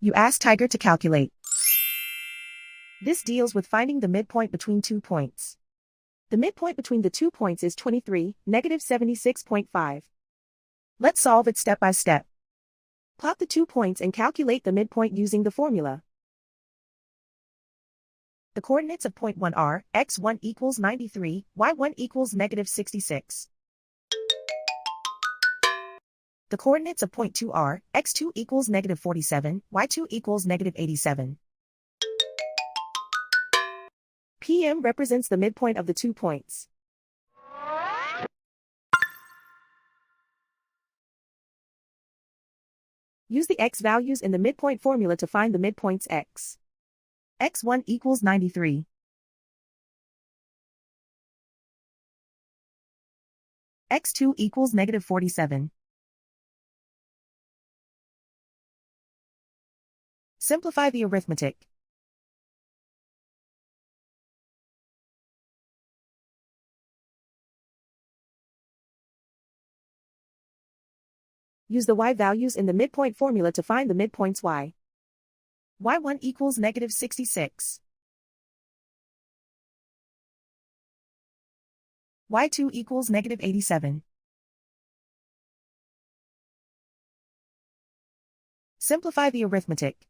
You ask Tiger to calculate. This deals with finding the midpoint between 2 points. The midpoint between the 2 points is 23, negative 76.5. Let's solve it step by step. Plot the 2 points and calculate the midpoint using the formula. The coordinates of point 1 are, x1 equals 93, y1 equals negative 66. The coordinates of point 2 are, x2 equals negative 47, y2 equals negative 87. PM represents the midpoint of the 2 points. Use the x values in the midpoint formula to find the midpoints x. x1 equals 93. x2 equals negative 47. Simplify the arithmetic. Use the y values in the midpoint formula to find the midpoints y. y1 equals negative 66. y2 equals negative 87. Simplify the arithmetic.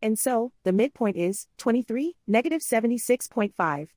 And so, the midpoint is 23, negative 76.5.